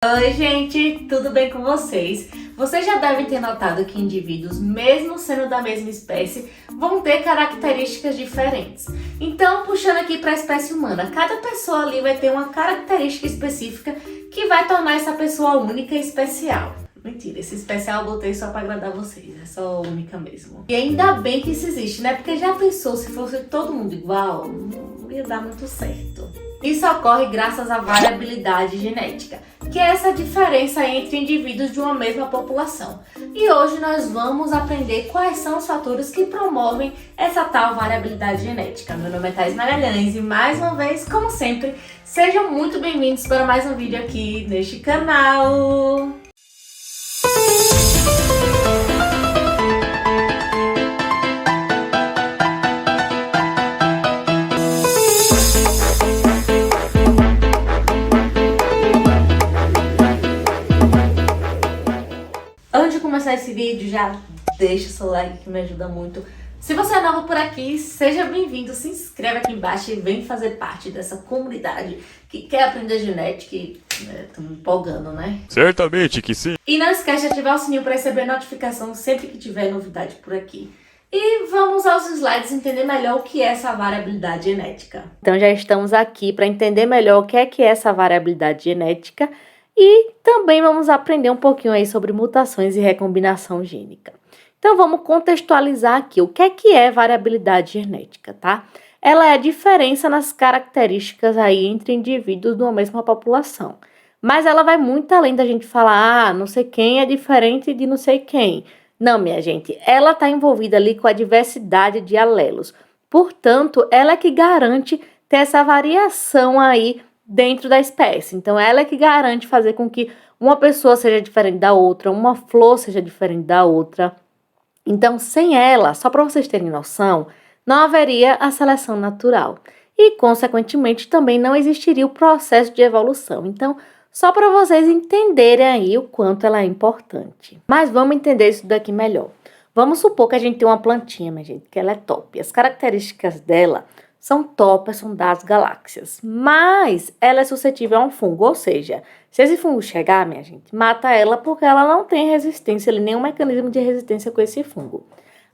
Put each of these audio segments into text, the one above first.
Oi, gente, tudo bem com vocês? Vocês já devem ter notado que indivíduos, mesmo sendo da mesma espécie, vão ter características diferentes. Então, puxando aqui para a espécie humana, cada pessoa ali vai ter uma característica específica que vai tornar essa pessoa única e especial. Mentira, esse especial eu botei só para agradar vocês, é só única mesmo. E ainda bem que isso existe, né? Porque já pensou se fosse todo mundo igual? Não ia dar muito certo. Isso ocorre graças à variabilidade genética, que é essa diferença entre indivíduos de uma mesma população. E hoje nós vamos aprender quais são os fatores que promovem essa tal variabilidade genética. Meu nome é Thaís Magalhães e mais uma vez, como sempre, sejam muito bem-vindos para mais um vídeo aqui neste canal. Antes de começar esse vídeo, já deixa o seu like que me ajuda muito. Se você é novo por aqui, seja bem-vindo, se inscreve aqui embaixo e vem fazer parte dessa comunidade que quer aprender genética e tô me empolgando, né? Certamente que sim. E não esquece de ativar o sininho para receber notificação sempre que tiver novidade por aqui. E vamos aos slides entender melhor o que é essa variabilidade genética. Então já estamos aqui para entender melhor o que é essa variabilidade genética. E também vamos aprender um pouquinho aí sobre mutações e recombinação gênica. Então vamos contextualizar aqui o que é variabilidade genética, tá? Ela é a diferença nas características aí entre indivíduos de uma mesma população. Mas ela vai muito além da gente falar, não sei quem é diferente de não sei quem. Não, minha gente, ela está envolvida ali com a diversidade de alelos. Portanto, ela é que garante ter essa variação aí dentro da espécie. Então, ela é que garante fazer com que uma pessoa seja diferente da outra, uma flor seja diferente da outra. Então, sem ela, só para vocês terem noção, não haveria a seleção natural. E, consequentemente, também não existiria o processo de evolução. Então, só para vocês entenderem aí o quanto ela é importante. Mas vamos entender isso daqui melhor. Vamos supor que a gente tem uma plantinha, minha gente, que ela é top. As características dela são top, são das galáxias, mas ela é suscetível a um fungo, ou seja, se esse fungo chegar, minha gente, mata ela porque ela não tem resistência, nenhum mecanismo de resistência com esse fungo.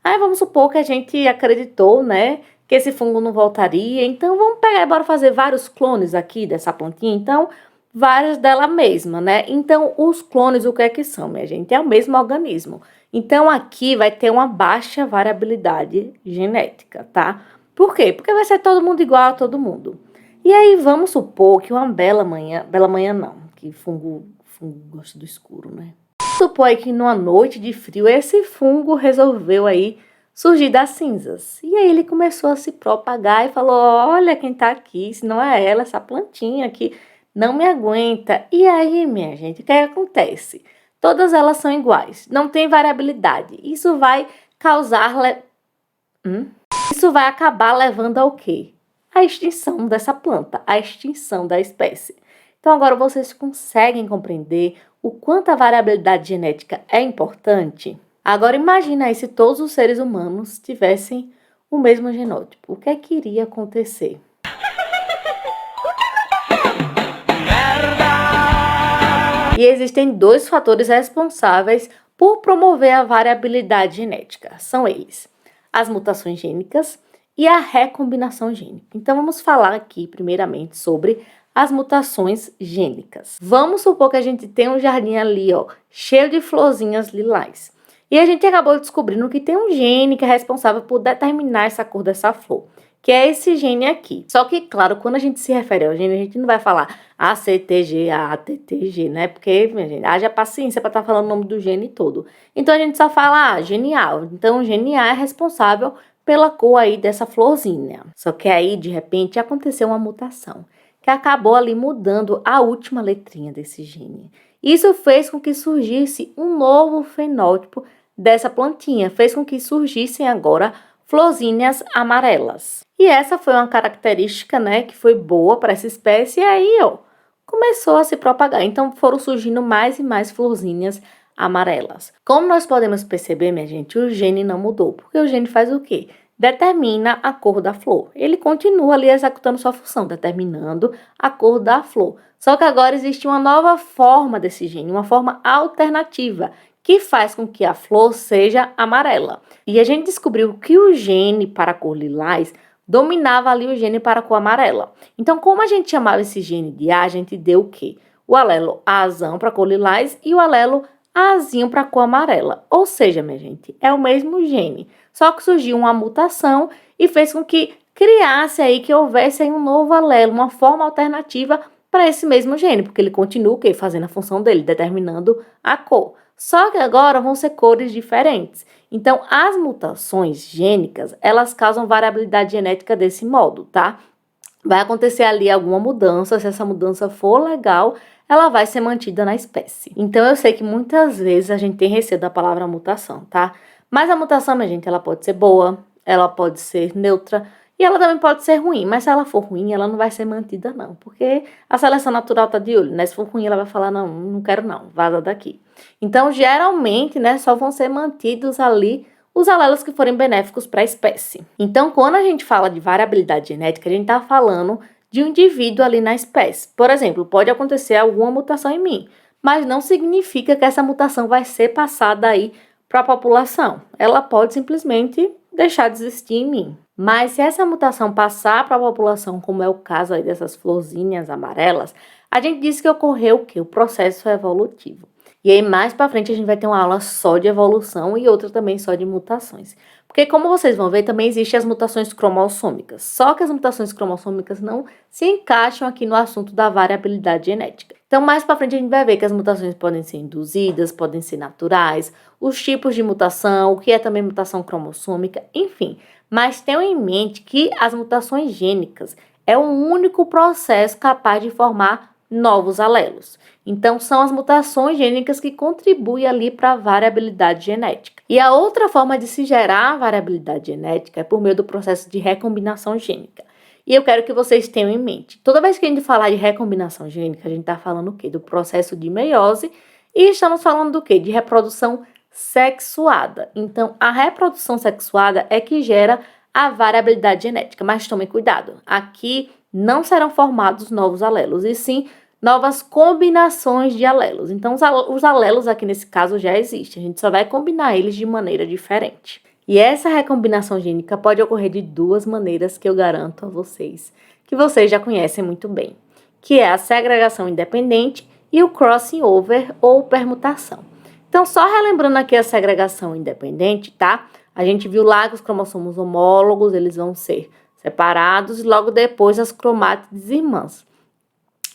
Aí vamos supor que a gente acreditou, né, que esse fungo não voltaria, então vamos pegar e bora fazer vários clones aqui dessa plantinha, então várias dela mesma, né? Então os clones o que é que são, minha gente? É o mesmo organismo. Então aqui vai ter uma baixa variabilidade genética, tá? Por quê? Porque vai ser todo mundo igual a todo mundo. E aí vamos supor que uma bela manhã não, que fungo gosta do escuro, né? Vamos supor aí que numa noite de frio esse fungo resolveu aí surgir das cinzas. E aí ele começou a se propagar e falou, olha quem tá aqui, se não é ela, essa plantinha que não me aguenta. E aí, minha gente, o que acontece? Todas elas são iguais, não tem variabilidade. Isso vai causar... Isso vai acabar levando ao quê? A extinção dessa planta, a extinção da espécie. Então agora vocês conseguem compreender o quanto a variabilidade genética é importante? Agora imagina aí se todos os seres humanos tivessem o mesmo genótipo. O que é que iria acontecer? E existem dois fatores responsáveis por promover a variabilidade genética. São eles: as mutações gênicas e a recombinação gênica. Então, vamos falar aqui, primeiramente, sobre as mutações gênicas. Vamos supor que a gente tem um jardim ali, ó, cheio de florzinhas lilás. E a gente acabou descobrindo que tem um gene que é responsável por determinar essa cor dessa flor, que é esse gene aqui. Só que, claro, quando a gente se refere ao gene, a gente não vai falar ACTG, ATTG, né? Porque, minha gente, haja paciência para estar falando o nome do gene todo. Então, a gente só fala gene A. Então, o gene A é responsável pela cor aí dessa florzinha. Só que aí, de repente, aconteceu uma mutação, que acabou ali mudando a última letrinha desse gene. Isso fez com que surgisse um novo fenótipo dessa plantinha, fez com que surgissem agora florzinhas amarelas. E essa foi uma característica, né, que foi boa para essa espécie, e aí, ó, começou a se propagar. Então, foram surgindo mais e mais florzinhas amarelas. Como nós podemos perceber, minha gente, o gene não mudou, porque o gene faz o quê? determina a cor da flor. Ele continua ali executando sua função, determinando a cor da flor. Só que agora existe uma nova forma desse gene, uma forma alternativa, que faz com que a flor seja amarela. E a gente descobriu que o gene para a cor lilás dominava ali o gene para a cor amarela. Então, como a gente chamava esse gene de A, a gente deu o quê? O alelo azão para a cor lilás e o alelo azinho para a cor amarela. Ou seja, minha gente, é o mesmo gene. Só que surgiu uma mutação e fez com que criasse aí, que houvesse aí um novo alelo, uma forma alternativa para esse mesmo gene, porque ele continua o quê? Fazendo a função dele, determinando a cor. Só que agora vão ser cores diferentes. Então, as mutações gênicas, elas causam variabilidade genética desse modo, tá? Vai acontecer ali alguma mudança, se essa mudança for legal, ela vai ser mantida na espécie. Então, eu sei que muitas vezes a gente tem receio da palavra mutação, tá? Mas a mutação, minha gente, ela pode ser boa, ela pode ser neutra e ela também pode ser ruim. Mas se ela for ruim, ela não vai ser mantida, não. Porque a seleção natural tá de olho, né? Se for ruim, ela vai falar, não, não quero não, vaza daqui. Então, geralmente, né, só vão ser mantidos ali os alelos que forem benéficos para a espécie. Então, quando a gente fala de variabilidade genética, a gente está falando de um indivíduo ali na espécie. Por exemplo, pode acontecer alguma mutação em mim, mas não significa que essa mutação vai ser passada aí para a população. Ela pode simplesmente deixar de existir em mim. Mas se essa mutação passar para a população, como é o caso aí dessas florzinhas amarelas, a gente diz que ocorreu o quê? O processo evolutivo. E aí, mais para frente, a gente vai ter uma aula só de evolução e outra também só de mutações. Porque, como vocês vão ver, também existem as mutações cromossômicas. Só que as mutações cromossômicas não se encaixam aqui no assunto da variabilidade genética. Então, mais para frente, a gente vai ver que as mutações podem ser induzidas, podem ser naturais, os tipos de mutação, o que é também mutação cromossômica, enfim. Mas tenham em mente que as mutações gênicas é o único processo capaz de formar novos alelos. Então, são as mutações gênicas que contribuem ali para a variabilidade genética. E a outra forma de se gerar a variabilidade genética é por meio do processo de recombinação gênica. E eu quero que vocês tenham em mente, toda vez que a gente falar de recombinação gênica, a gente está falando o quê? Do processo de meiose e estamos falando do quê? De reprodução sexuada. Então, a reprodução sexuada é que gera a variabilidade genética, mas tomem cuidado, aqui não serão formados novos alelos, e sim novas combinações de alelos. Então, os alelos aqui nesse caso já existem, a gente só vai combinar eles de maneira diferente. E essa recombinação gênica pode ocorrer de duas maneiras que eu garanto a vocês, que vocês já conhecem muito bem, que é a segregação independente e o crossing over ou permutação. Então, só relembrando aqui a segregação independente, tá? A gente viu lá que os cromossomos homólogos, eles vão ser separados e logo depois as cromátides irmãs.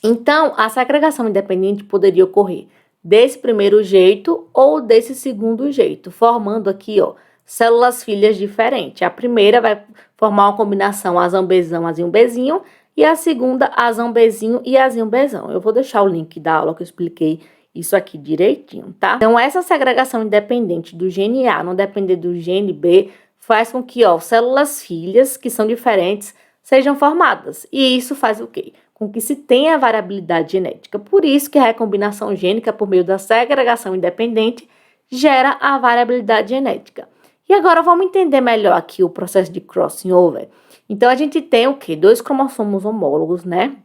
Então, a segregação independente poderia ocorrer desse primeiro jeito ou desse segundo jeito, formando aqui, ó, células filhas diferentes. A primeira vai formar uma combinação azão-bezão, azinho-bezinho, e a segunda azão-bezinho e azinho-bezão. Eu vou deixar o link da aula que eu expliquei isso aqui direitinho, tá? Então, essa segregação independente do gene A não depender do gene B faz com que, ó, células filhas que são diferentes sejam formadas. E isso faz o quê? Com que se tenha variabilidade genética. Por isso que a recombinação gênica, por meio da segregação independente, gera a variabilidade genética. E agora vamos entender melhor aqui o processo de crossing over. Então, a gente tem o quê? Dois cromossomos homólogos, né?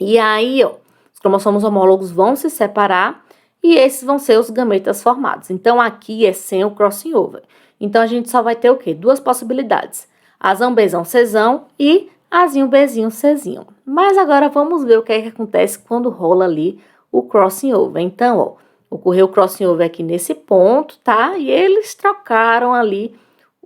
E aí, ó, os cromossomos homólogos vão se separar e esses vão ser os gametas formados. Então, aqui é sem o crossing over. Então, a gente só vai ter o quê? Duas possibilidades. Azão, bezão, cezão e azinho, bezinho, cezinho. Mas agora vamos ver o que é que acontece quando rola ali o crossing over. Então, ó, ocorreu o crossing over aqui nesse ponto, tá? E eles trocaram ali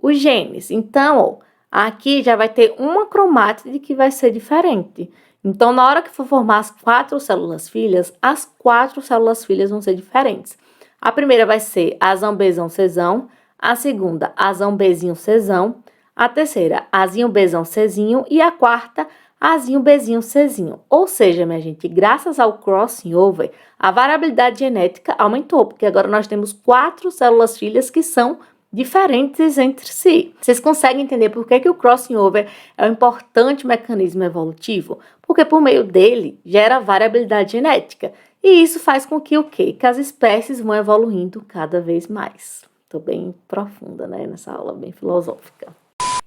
os genes. Então, ó, aqui já vai ter uma cromátide que vai ser diferente. Então, na hora que for formar as 4 células filhas, as 4 células filhas vão ser diferentes. A primeira vai ser azão, bezão, cezão. A segunda, azão, bezinho, cezão. A terceira, azinho, bezão, cezinho. E a quarta, azinho, bezinho, cezinho. Ou seja, minha gente, graças ao crossing over, a variabilidade genética aumentou, porque agora nós temos 4 células filhas que são diferentes entre si. Vocês conseguem entender por que o crossing over é um importante mecanismo evolutivo? Porque por meio dele gera variabilidade genética. E isso faz com que o quê? Que as espécies vão evoluindo cada vez mais. Tô bem profunda, né, nessa aula bem filosófica.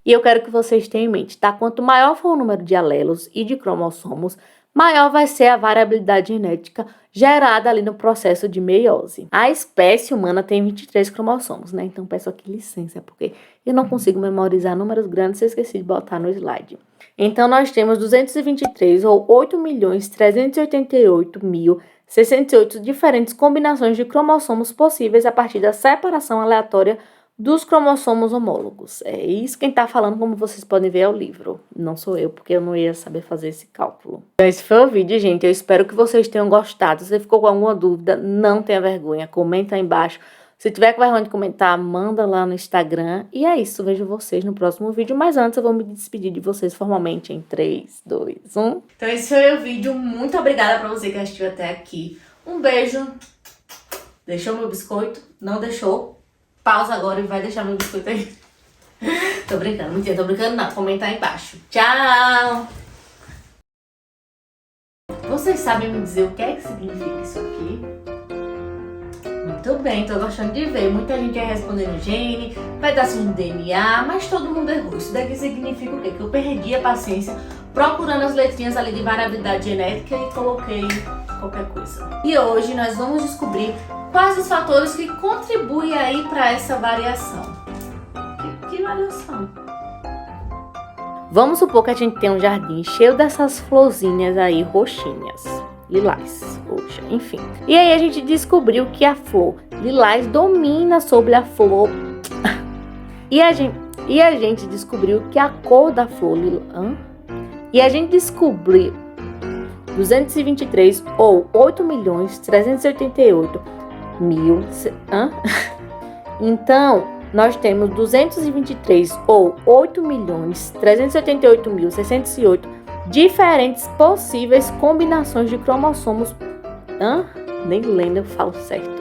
E eu quero que vocês tenham em mente, tá? Quanto maior for o número de alelos e de cromossomos, maior vai ser a variabilidade genética gerada ali no processo de meiose. A espécie humana tem 23 cromossomos, né? Então peço aqui licença, porque eu não consigo memorizar números grandes, eu esqueci de botar no slide. Então nós temos 223 ou 8.388.068 diferentes combinações de cromossomos possíveis a partir da separação aleatória dos cromossomos homólogos. É isso quem tá falando, como vocês podem ver, é o livro. Não sou eu, porque eu não ia saber fazer esse cálculo. Então esse foi o vídeo, gente. Eu espero que vocês tenham gostado. Se você ficou com alguma dúvida, não tenha vergonha. Comenta aí embaixo. Se tiver com vergonha de comentar, manda lá no Instagram. E é isso, vejo vocês no próximo vídeo. Mas antes eu vou me despedir de vocês formalmente em 3, 2, 1. Então esse foi o vídeo. Muito obrigada pra você que assistiu até aqui. Um beijo. Deixou meu biscoito? Não deixou? Pausa agora e vai deixar meu biscoito aí. Tô brincando, mentira, tô brincando não. Comenta aí embaixo. Tchau! Vocês sabem me dizer o que é que significa isso aqui? Muito bem, tô gostando de ver. Muita gente ia respondendo gene, pedacinho de DNA, mas todo mundo errou. Isso daqui significa o quê? Que eu perdi a paciência procurando as letrinhas ali de variabilidade genética e coloquei qualquer coisa. E hoje nós vamos descobrir quais os fatores que contribuem aí para essa variação. Que variação? Vamos supor que a gente tem um jardim cheio dessas florzinhas aí roxinhas, lilás, roxa, enfim. E aí a gente descobriu que a flor lilás domina sobre a flor... E a gente descobriu que a cor da flor lilás... E a gente descobriu 223 ou 8.388.000... Então, nós temos 223 ou 8.388.608 diferentes possíveis combinações de cromossomos. Nem lembro, eu falo certo.